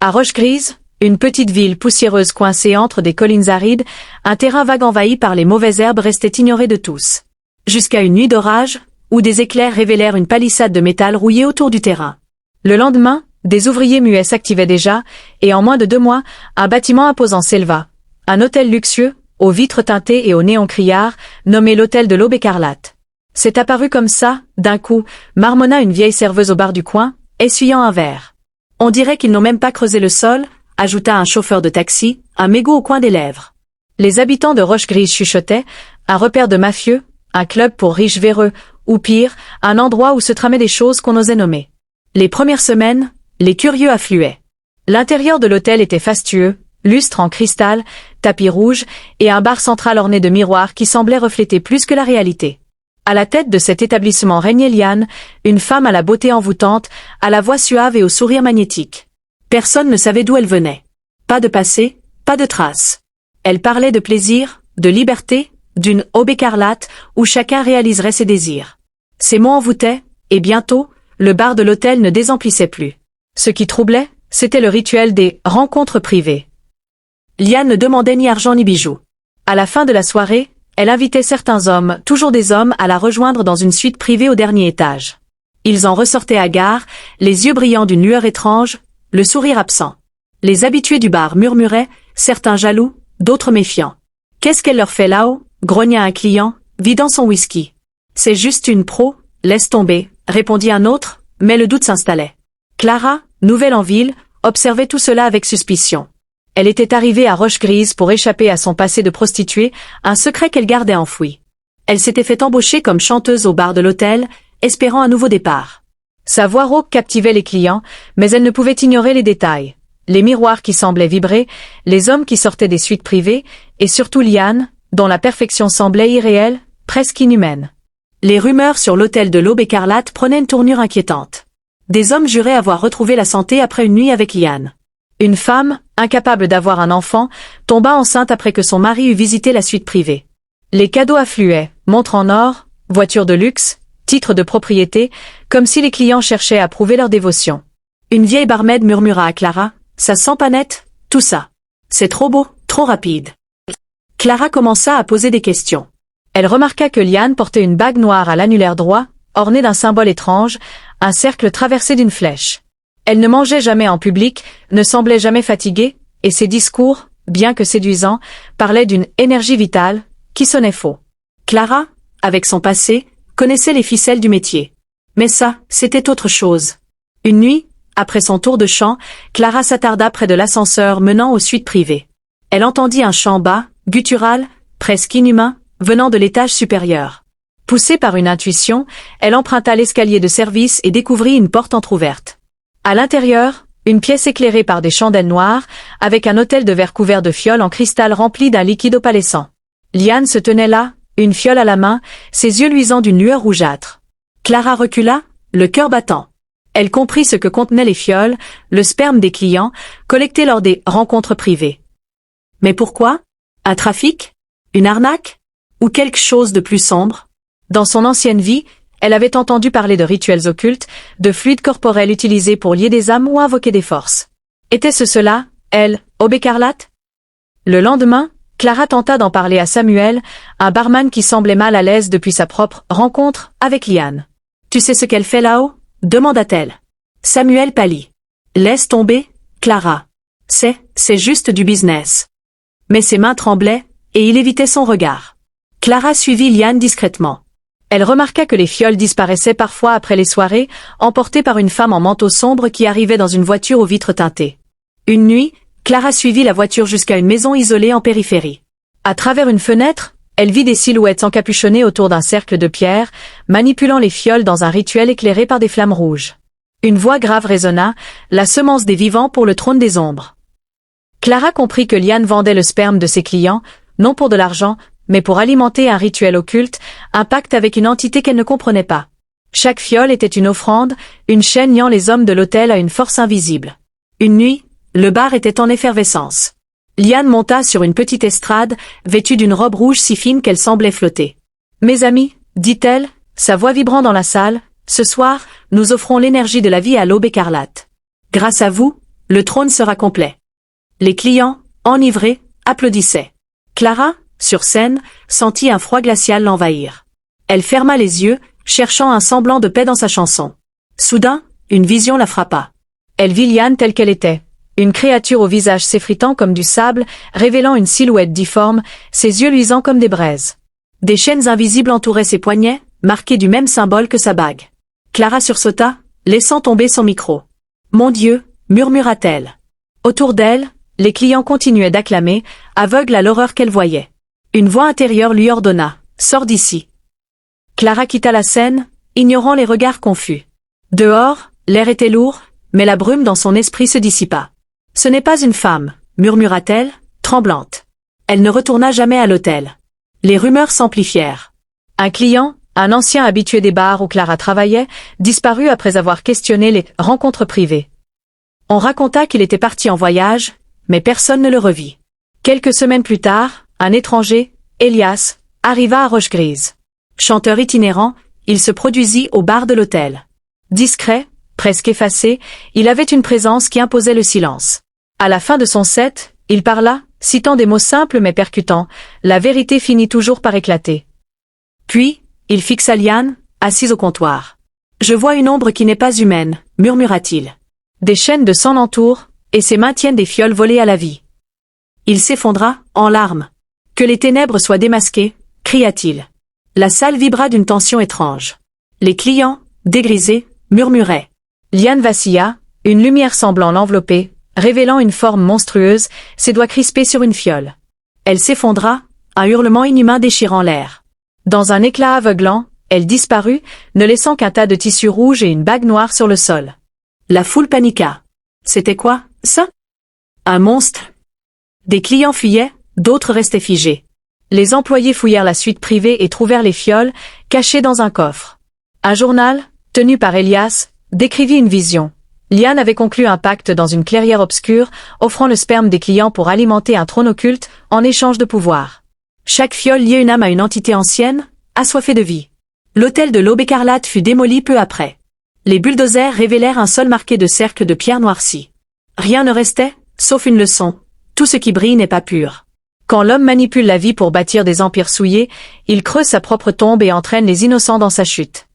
À Roche-Grise, une petite ville poussiéreuse coincée entre des collines arides, un terrain vague envahi par les mauvaises herbes restait ignoré de tous. Jusqu'à une nuit d'orage, où des éclairs révélèrent une palissade de métal rouillé autour du terrain. Le lendemain, des ouvriers muets s'activaient déjà, et en moins de 2 mois, un bâtiment imposant s'éleva. Un hôtel luxueux, aux vitres teintées et aux néons criards, nommé l'hôtel de l'Aube écarlate. C'est apparu comme ça, d'un coup, marmonna une vieille serveuse au bar du coin, essuyant un verre. On dirait qu'ils n'ont même pas creusé le sol, ajouta un chauffeur de taxi, un mégot au coin des lèvres. Les habitants de Roche-Grise chuchotaient, un repère de mafieux, un club pour riches véreux, ou pire, un endroit où se tramaient des choses qu'on osait nommer. Les premières semaines, les curieux affluaient. L'intérieur de l'hôtel était fastueux, lustre en cristal, tapis rouge, et un bar central orné de miroirs qui semblait refléter plus que la réalité. À la tête de cet établissement régnait Liane, une femme à la beauté envoûtante, à la voix suave et au sourire magnétique. Personne ne savait d'où elle venait. Pas de passé, pas de traces. Elle parlait de plaisir, de liberté, d'une aube écarlate où chacun réaliserait ses désirs. Ces mots envoûtaient, et bientôt, le bar de l'hôtel ne désemplissait plus. Ce qui troublait, c'était le rituel des « rencontres privées ». Liane ne demandait ni argent ni bijoux. À la fin de la soirée, elle invitait certains hommes, toujours des hommes, à la rejoindre dans une suite privée au dernier étage. Ils en ressortaient hagards, les yeux brillants d'une lueur étrange, le sourire absent. Les habitués du bar murmuraient, certains jaloux, d'autres méfiants. « Qu'est-ce qu'elle leur fait là-haut » grogna un client, vidant son whisky. « C'est juste une pro, laisse tomber », répondit un autre, mais le doute s'installait. Clara, nouvelle en ville, observait tout cela avec suspicion. Elle était arrivée à Roche-Grise pour échapper à son passé de prostituée, un secret qu'elle gardait enfoui. Elle s'était fait embaucher comme chanteuse au bar de l'hôtel, espérant un nouveau départ. Sa voix rauque captivait les clients, mais elle ne pouvait ignorer les détails. Les miroirs qui semblaient vibrer, les hommes qui sortaient des suites privées, et surtout Liane, dont la perfection semblait irréelle, presque inhumaine. Les rumeurs sur l'hôtel de l'Aube écarlate prenaient une tournure inquiétante. Des hommes juraient avoir retrouvé la santé après une nuit avec Liane. Une femme, incapable d'avoir un enfant, tomba enceinte après que son mari eut visité la suite privée. Les cadeaux affluaient, montres en or, voitures de luxe, titres de propriété, comme si les clients cherchaient à prouver leur dévotion. Une vieille barmaid murmura à Clara, « Ça sent pas net, tout ça. C'est trop beau, trop rapide. » Clara commença à poser des questions. Elle remarqua que Liane portait une bague noire à l'annulaire droit, ornée d'un symbole étrange, un cercle traversé d'une flèche. Elle ne mangeait jamais en public, ne semblait jamais fatiguée, et ses discours, bien que séduisants, parlaient d'une énergie vitale, qui sonnait faux. Clara, avec son passé, connaissait les ficelles du métier. Mais ça, c'était autre chose. Une nuit, après son tour de chant, Clara s'attarda près de l'ascenseur menant aux suites privées. Elle entendit un chant bas, guttural, presque inhumain, venant de l'étage supérieur. Poussée par une intuition, elle emprunta l'escalier de service et découvrit une porte entr'ouverte. À l'intérieur, une pièce éclairée par des chandelles noires, avec un autel de verre couvert de fioles en cristal rempli d'un liquide opalescent. Liane se tenait là, une fiole à la main, ses yeux luisants d'une lueur rougeâtre. Clara recula, le cœur battant. Elle comprit ce que contenaient les fioles, le sperme des clients, collectés lors des rencontres privées. Mais pourquoi? Un trafic? Une arnaque? Ou quelque chose de plus sombre? Dans son ancienne vie, elle avait entendu parler de rituels occultes, de fluides corporels utilisés pour lier des âmes ou invoquer des forces. Était-ce cela, elle, Aube écarlate? Le lendemain, Clara tenta d'en parler à Samuel, un barman qui semblait mal à l'aise depuis sa propre rencontre avec Liane. « Tu sais ce qu'elle fait là-haut » demanda-t-elle. Samuel pâlit. « Laisse tomber, Clara. C'est juste du business. » Mais ses mains tremblaient, et il évitait son regard. Clara suivit Liane discrètement. Elle remarqua que les fioles disparaissaient parfois après les soirées, emportées par une femme en manteau sombre qui arrivait dans une voiture aux vitres teintées. Une nuit, Clara suivit la voiture jusqu'à une maison isolée en périphérie. À travers une fenêtre, elle vit des silhouettes encapuchonnées autour d'un cercle de pierre, manipulant les fioles dans un rituel éclairé par des flammes rouges. Une voix grave résonna, la semence des vivants pour le trône des ombres. Clara comprit que Liane vendait le sperme de ses clients, non pour de l'argent, mais pour alimenter un rituel occulte, un pacte avec une entité qu'elle ne comprenait pas. Chaque fiole était une offrande, une chaîne liant les hommes de l'hôtel à une force invisible. Une nuit, le bar était en effervescence. Liane monta sur une petite estrade, vêtue d'une robe rouge si fine qu'elle semblait flotter. « Mes amis, dit-elle, sa voix vibrant dans la salle, ce soir, nous offrons l'énergie de la vie à l'Aube écarlate. Grâce à vous, Le trône sera complet. Les clients, enivrés, applaudissaient. Clara, sur scène, sentit un froid glacial l'envahir. Elle ferma les yeux, cherchant un semblant de paix dans sa chanson. Soudain, une vision la frappa. Elle vit Liane telle qu'elle était. Une créature au visage s'effritant comme du sable, révélant une silhouette difforme, ses yeux luisants comme des braises. Des chaînes invisibles entouraient ses poignets, marqués du même symbole que sa bague. Clara sursauta, laissant tomber son micro. « Mon Dieu !» murmura-t-elle. Autour d'elle, les clients continuaient d'acclamer, aveugles à l'horreur qu'elle voyait. Une voix intérieure lui ordonna « Sors d'ici !» Clara quitta la scène, ignorant les regards confus. Dehors, l'air était lourd, mais la brume dans son esprit se dissipa. « Ce n'est pas une femme », murmura-t-elle, tremblante. Elle ne retourna jamais à l'hôtel. Les rumeurs s'amplifièrent. Un client, un ancien habitué des bars où Clara travaillait, disparut après avoir questionné les rencontres privées. On raconta qu'il était parti en voyage, mais personne ne le revit. Quelques semaines plus tard, un étranger, Elias, arriva à Roche-Grise. Chanteur itinérant, il se produisit au bar de l'hôtel. Discret, presque effacé, il avait une présence qui imposait le silence. À la fin de son set, il parla, citant des mots simples mais percutants, la vérité finit toujours par éclater. Puis, il fixa Liane, assise au comptoir. « Je vois une ombre qui n'est pas humaine », murmura-t-il. Des chaînes de sang l'entourent, et ses mains tiennent des fioles volées à la vie. Il s'effondra, en larmes. « Que les ténèbres soient démasquées », cria-t-il. La salle vibra d'une tension étrange. Les clients, dégrisés, murmuraient. Liane vacilla, une lumière semblant l'envelopper, révélant une forme monstrueuse, ses doigts crispés sur une fiole. Elle s'effondra, un hurlement inhumain déchirant l'air. Dans un éclat aveuglant, elle disparut, ne laissant qu'un tas de tissu rouge et une bague noire sur le sol. La foule paniqua. C'était quoi, ça? Un monstre? Des clients fuyaient, d'autres restaient figés. Les employés fouillèrent la suite privée et trouvèrent les fioles, cachées dans un coffre. Un journal, tenu par Elias, décrivit une vision. Liane avait conclu un pacte dans une clairière obscure, offrant le sperme des clients pour alimenter un trône occulte, en échange de pouvoir. Chaque fiole liait une âme à une entité ancienne, assoiffée de vie. L'hôtel de l'Aube écarlate fut démoli peu après. Les bulldozers révélèrent un sol marqué de cercles de pierre noircie. Rien ne restait, sauf une leçon. Tout ce qui brille n'est pas pur. Quand l'homme manipule la vie pour bâtir des empires souillés, il creuse sa propre tombe et entraîne les innocents dans sa chute.